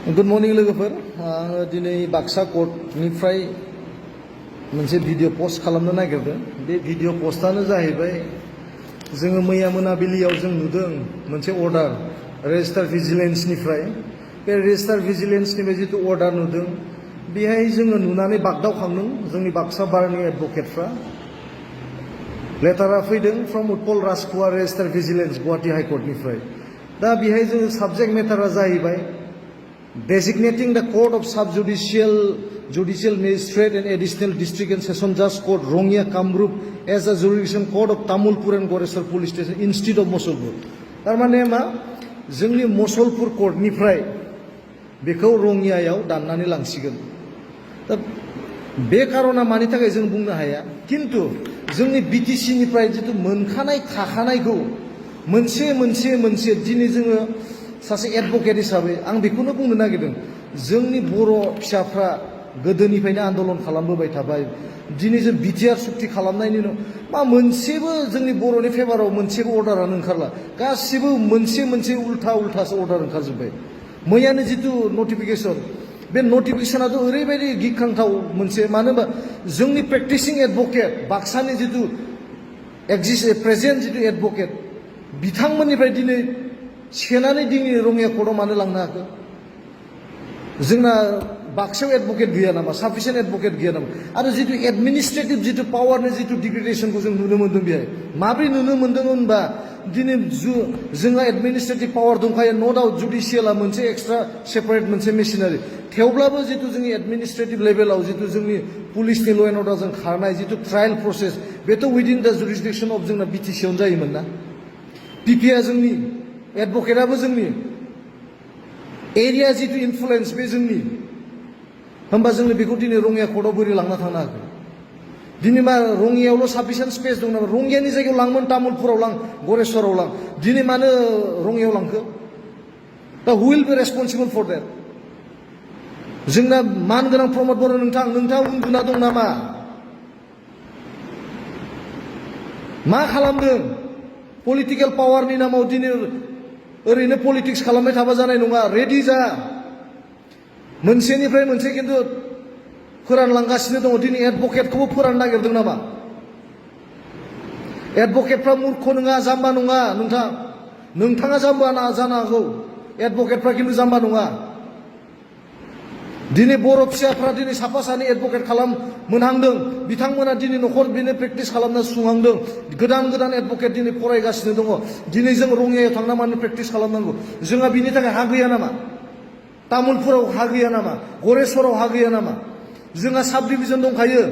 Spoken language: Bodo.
गुड मर्निं लोगोफोर आङो दिनै बाक्सा कर्टनिफ्राय मोनसे भिडिअ पोस्ट खालामनो नागिरदों। बे भिडिअ पोस्टआनो जाहैबाय जोङो मैया मोनाबिलियाव जों नुदों मोनसे अर्डार रेजिस्टार भिजिलेन्सनिफ्राय। बे रेजिस्टार भिजिलेन्सनिफ्राय जितु अर्डार नुदों बेहाय जोङो नुनानै बागदावखांदों जोंनि बाक्सा बारनि एडभकेटफ्रा। लेटारा फैदों from Utpal Rajkumar registrar vigilance Guwahati हाइकर्टनिफ्राय। दा बेहाय जोङो साबजेक्ट मेटारा जाहैबाय designating the court of judicial magistrate and additional district and session judge court Rongya Kamrup as a jurisdiction court of Tamulpur and Goresar police station instead of Mosolpur. तारमाने मा जोंनि मसलपुर कोर्टनिफ्राय बेखौ रंगियायाव दाननानै लांसिगोन। दा बे कारना मानि थाखाय जों बुंनो हाया, किन्तु जोंनि बिटिसि निफ्राय जितु मोनखानाय थाखानायखौ मोनसे दिनै जोङो सासे एडभकेट हिसाबै आं बेखौनो बुंनो नागिरदों। जोंनि बर' फिसाफ्रा गोदोनिफ्रायनो आन्दलन खालामबोबाय थाबाय। दिनै जों बिटिआर सुक्ति खालामनायनि उनाव मा मोनसेबो जोंनि बर'नि फेभाराव मोनसेबो अर्डारानो ओंखारला। गासिबो मोनसे उल्थासो अर्डार ओंखारजोब्बाय। मैयानो जितु नटिफिकेसन, बे नटिफिकेसनाथ' ओरैबायदि गिखांथाव मोनसे, मानो होनबा जोंनि प्रेक्टिसिं एडभकेट बाक्सानि जितु प्रेजेन्ट जितु एडभकेट बिथांमोननिफ्राय दिनै सेनानै दिनै रङिया कर्टआव मानो लांनो हाखो? जोंना बाक्सायाव एडभकेट गैया नामा? साफिसियेन्ट एडभकेट गैया नामा? आरो जितु एडमिनिस्ट्रेटिभ जितु पावारनि जितु डिग्रेडेसनखौ जों नुनो मोन्दों बेहाय माब्रै नुनो मोन्दों होनबा दिनै जोंहा एडमिनिस्ट्रेटिभ पावार दंखायो, नो डाउट जुडिसियेला मोनसे एक्सट्रा सेपारेट मोनसे मेसिनारि। थेवब्लाबो जितु जोंनि एडमिनिस्ट्रेटिभ लेभेलाव जितु जोंनि पुलिसनि ल' एन्ड अर्डारजों खारनाय जितु ट्रायेल प्रसेस बेथ' उइदिन दा जुरिसडिक्सन अफ जोंना बिटिसिआवनो जायोमोन ना। पिपिआ जोंनि, एडभकेटआबो जोंनि, एरिया जितु इनफ्लुएन्स बे जोंनि, होमबा जोंनो बेखौ दिनै रङिया कर्टआव बोरै लांना थांनो हागोन? दिनै मा रङियायावल' साफिसियेन्ट स्पेस दं नामा? रङियानि जायगायाव लांमोन, तामुलपुराव लां, गरेस्वराव लां, दिनै मानो रङियायाव लांखो? दा who will be responsible for that? जोंना मान गोनां प्रमद बर' नोंथाङा उन्दुना दं नामा? मा खालामदों? पलिटिकेल पावारनि नामाव दिनै ओरैनो पलिटिक्स खालामबाय थाबा जानाय नङा। रेडि जा। मोनसेनिफ्राय मोनसे खिन्थु फोरानलांगासिनो दङ। दिनै एडभकेटखौबो फोराननो नागिरदों नामा? एडभकेटफ्रा मूर्ख नङा, जाम्बा नङा। नोंथाङा जाम्बा जानो हागौ, एडभकेटफ्रा खिन्थु जाम्बा नङा। दिनै बर' फिसाफ्रा दिनै साफा सानै एडभकेट मोनहांदों, बिथांमोना दिनै न'खर बेनो प्रेक्टिस खालामना सुंहांदों। गोदान एडभकेट दिनै फरायगासिनो दङ। दिनै जों रङियायाव थांना मानो प्रेक्टिस खालामनांगौ? जोंहा बिनि थाखाय हा गैया नामा? तामुलपुराव हा गैया नामा? गरेस्वराव हा गैया नामा? जोंहा साब डिभिजन दंखायो।